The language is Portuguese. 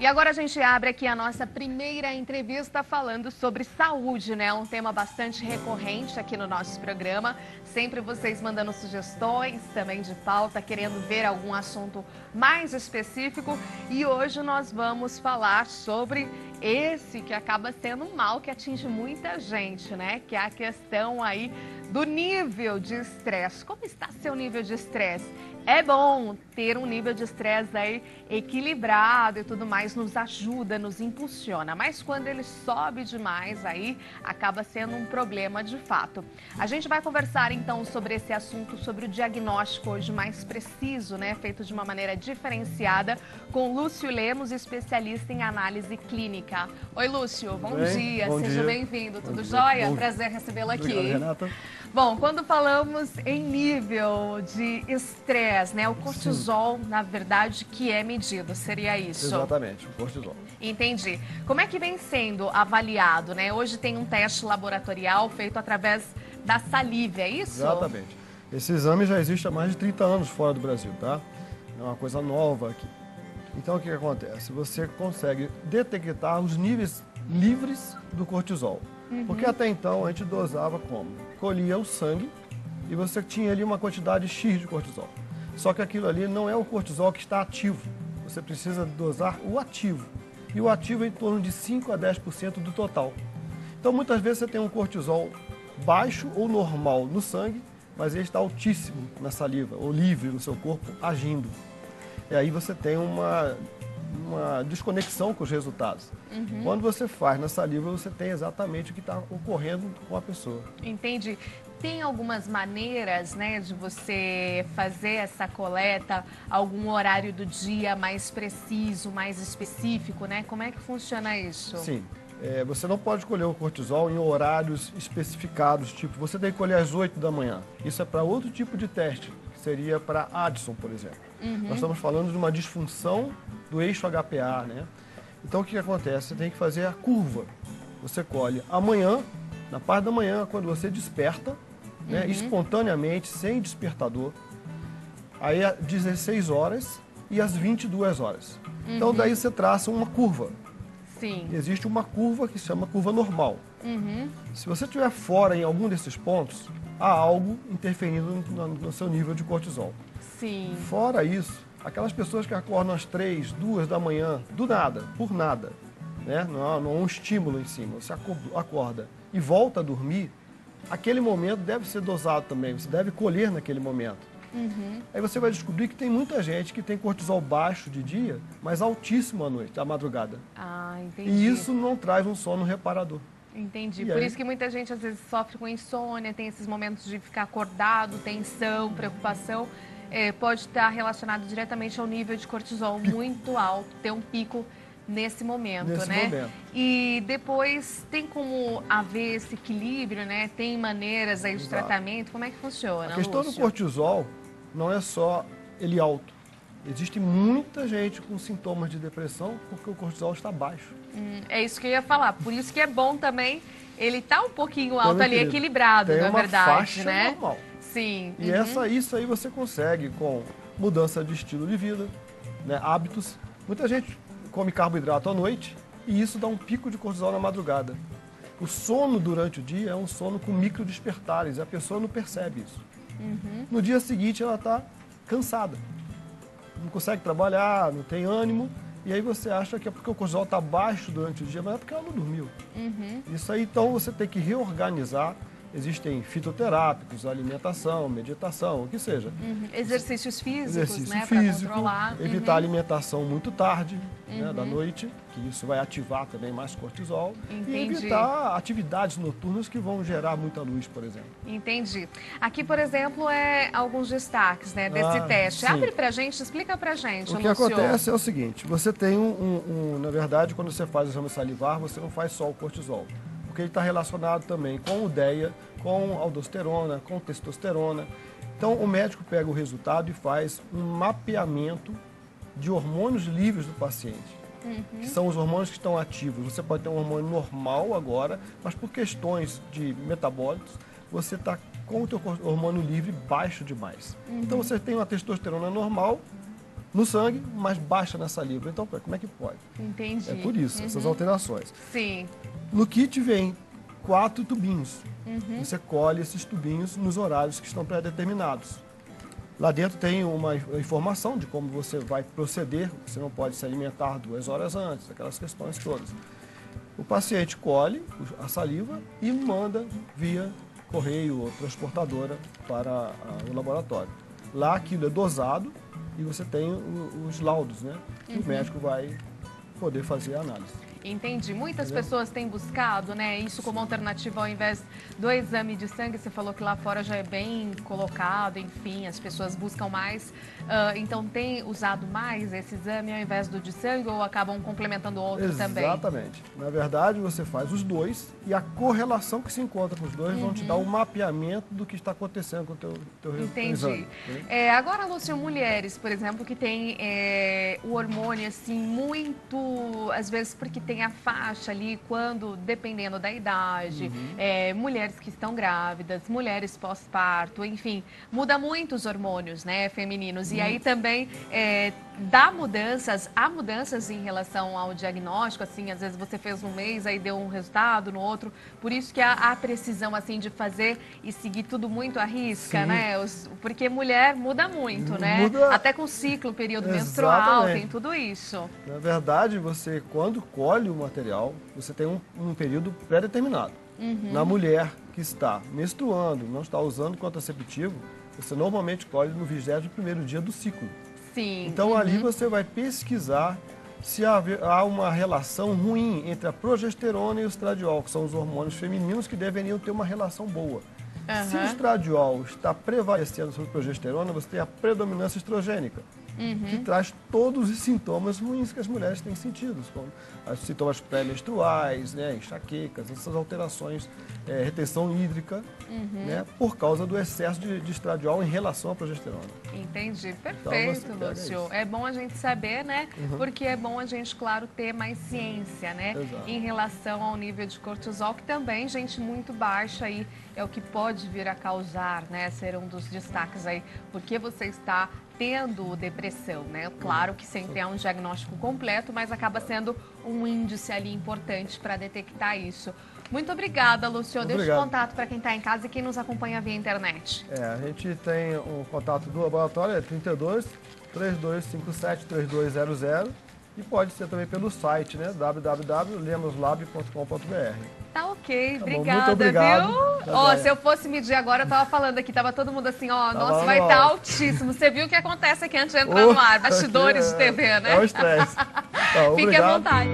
E agora a gente abre aqui a nossa primeira entrevista falando sobre saúde, né? Um tema bastante recorrente aqui no nosso programa. Sempre vocês mandando sugestões também de pauta, querendo ver algum assunto mais específico. E hoje nós vamos falar sobre esse que acaba sendo um mal que atinge muita gente, né? Que é a questão aí do nível de estresse. Como está seu nível de estresse? É bom ter um nível de estresse aí equilibrado e tudo mais, nos ajuda, nos impulsiona. Mas quando ele sobe demais, aí acaba sendo um problema de fato. A gente vai conversar então sobre esse assunto, sobre o diagnóstico hoje mais preciso, né? Feito de uma maneira diferenciada, com Lúcio Lemos, especialista em análise clínica. Oi, Lúcio, bom dia, seja bem-vindo. Tudo jóia? Prazer recebê-lo aqui. Obrigado, Renata. Bom, quando falamos em nível de estresse, né? O cortisol, na verdade, que é medido, seria isso? Exatamente, o cortisol. Entendi. Como é que vem sendo avaliado, né? Hoje tem um teste laboratorial feito através da saliva, é isso? Exatamente. Esse exame já existe há mais de 30 anos fora do Brasil, tá? É uma coisa nova aqui. Então, o que acontece? Você consegue detectar os níveis livres do cortisol. Porque até então a gente dosava como? Colhia o sangue e você tinha ali uma quantidade X de cortisol. Só que aquilo ali não é o cortisol que está ativo. Você precisa dosar o ativo. E o ativo é em torno de 5 a 10% do total. Então muitas vezes você tem um cortisol baixo ou normal no sangue, mas ele está altíssimo na saliva, ou livre no seu corpo, agindo. E aí você tem uma desconexão com os resultados. Quando você faz na saliva, você tem exatamente o que está ocorrendo com a pessoa. Entendi. Tem algumas maneiras, né, de você fazer essa coleta, algum horário do dia mais preciso, mais específico, né? Como é que funciona isso? Sim. Você não pode colher o cortisol em horários especificados, tipo, você tem que colher às 8 da manhã. Isso é para outro tipo de teste, que seria para Addison, por exemplo. Nós estamos falando de uma disfunção do eixo HPA, né? Então, o que acontece? Você tem que fazer a curva. Você colhe amanhã, na parte da manhã, quando você desperta, né, espontaneamente, sem despertador, aí às 16 horas e às 22 horas. Então, daí você traça uma curva. Sim. Existe uma curva que se chama curva normal. Se você estiver fora em algum desses pontos, há algo interferindo no seu nível de cortisol. Sim. Fora isso, aquelas pessoas que acordam às 3, 2 da manhã, do nada, por nada, né? Não há um estímulo em cima, você acorda e volta a dormir, aquele momento deve ser dosado também, você deve colher naquele momento. Aí você vai descobrir que tem muita gente que tem cortisol baixo de dia, mas altíssimo à noite, à madrugada. Ah, entendi. E isso não traz um sono reparador. Entendi. E Por aí? isso que muita gente às vezes sofre com insônia, tem esses momentos de ficar acordado, tensão, preocupação. Pode estar relacionado diretamente ao nível de cortisol muito alto, ter um pico nesse momento, né? Momento. E depois tem como haver esse equilíbrio, né? Tem maneiras aí de Exato. tratamento? Como é que funciona, A questão do Lúcio? cortisol não é só ele alto. Existe muita gente com sintomas de depressão porque o cortisol está baixo. É isso que eu ia falar. Por isso que é bom também ele tá um pouquinho alto Meu ali, querido, equilibrado, tem na uma verdade, faixa né? normal. Sim. E isso aí você consegue com mudança de estilo de vida, né, hábitos. Muita gente come carboidrato à noite e isso dá um pico de cortisol na madrugada. O sono durante o dia é um sono com micro despertares e a pessoa não percebe isso. No dia seguinte ela está cansada, não consegue trabalhar, não tem ânimo, e aí você acha que é porque o cortisol está baixo durante o dia, mas é porque ela não dormiu. Isso aí, então, você tem que reorganizar. Existem fitoterápicos, alimentação, meditação, o que seja. Exercícios físicos, Exercício né? Para físico, controlar. evitar a alimentação muito tarde, né, da noite, que isso vai ativar também mais cortisol. Entendi. E evitar atividades noturnas que vão gerar muita luz, por exemplo. Entendi. Aqui, por exemplo, alguns destaques, né, desse teste. Sim. Abre pra gente, explica pra gente, O que Lúcio. acontece é o seguinte, você tem na verdade, quando você faz o exame salivar, você não faz só o cortisol. Porque ele está relacionado também com udeia, com aldosterona, com testosterona. Então, o médico pega o resultado e faz um mapeamento de hormônios livres do paciente, que são os hormônios que estão ativos. Você pode ter um hormônio normal agora, mas por questões de metabólicos, você está com o teu hormônio livre baixo demais. Então, você tem uma testosterona normal no sangue, mas baixa na saliva. Então, como é que pode? Entendi. É por isso, essas alterações. Sim. No kit vem 4 tubinhos. Você colhe esses tubinhos nos horários que estão pré-determinados. Lá dentro tem uma informação de como você vai proceder. Você não pode se alimentar 2 horas antes, aquelas questões todas. O paciente colhe a saliva e manda via correio ou transportadora para o laboratório. Lá aquilo é dosado e você tem os laudos, né? Que o médico vai poder fazer a análise. Entendi. Muitas pessoas têm buscado, né, isso como alternativa ao invés do exame de sangue. Você falou que lá fora já é bem colocado, enfim, as pessoas buscam mais. Então, tem usado mais esse exame ao invés do de sangue ou acabam complementando o outro também? Exatamente. Na verdade, você faz os dois e a correlação que se encontra com os dois vão te dar um mapeamento do que está acontecendo com o teu exame. Entendi. Agora, Lúcio, mulheres, por exemplo, que têm o hormônio, assim, muito, às vezes, porque tem a faixa ali, quando, dependendo da idade, mulheres que estão grávidas, mulheres pós-parto, enfim, muda muito os hormônios, né, femininos. E aí também há mudanças em relação ao diagnóstico, assim, às vezes você fez num mês, aí deu um resultado no outro, por isso que há precisão, assim, de fazer e seguir tudo muito à risca, né, porque mulher muda muito, né, até com o ciclo, período menstrual, tem tudo isso. Na verdade, você, quando colhe o material, você tem um período pré-determinado. Na mulher que está menstruando, não está usando contraceptivo, você normalmente colhe no 21º dia do ciclo. Sim. Então, ali você vai pesquisar se há uma relação ruim entre a progesterona e o estradiol, que são os hormônios femininos que deveriam ter uma relação boa. Se o estradiol está prevalecendo sobre a progesterona, você tem a predominância estrogênica, que traz todos os sintomas ruins que as mulheres têm sentido, como os sintomas pré-menstruais, né, enxaquecas, essas alterações, retenção hídrica, né, por causa do excesso de estradiol em relação à progesterona. Entendi, perfeito, então, Lúcio. É bom a gente saber, né, porque é bom a gente, claro, ter mais ciência, né, em relação ao nível de cortisol, que também, gente, muito baixo aí, é o que pode vir a causar, né, ser um dos destaques aí, porque você está tendo depressão, né? Claro que sempre há um diagnóstico completo, mas acaba sendo um índice ali importante para detectar isso. Muito obrigada, Lúcio. Deixa o contato para quem está em casa e quem nos acompanha via internet. A gente tem o contato do laboratório, é 32 3257 3200 e pode ser também pelo site, né? www.lemoslab.com.br. Tá ok, tá obrigada, muito obrigado, viu? Tá se eu fosse medir agora, eu tava falando aqui, tava todo mundo assim, nossa, vai estar altíssimo. Você viu o que acontece aqui antes de entrar no ar, bastidores de TV, né? É o estresse. Fique à vontade.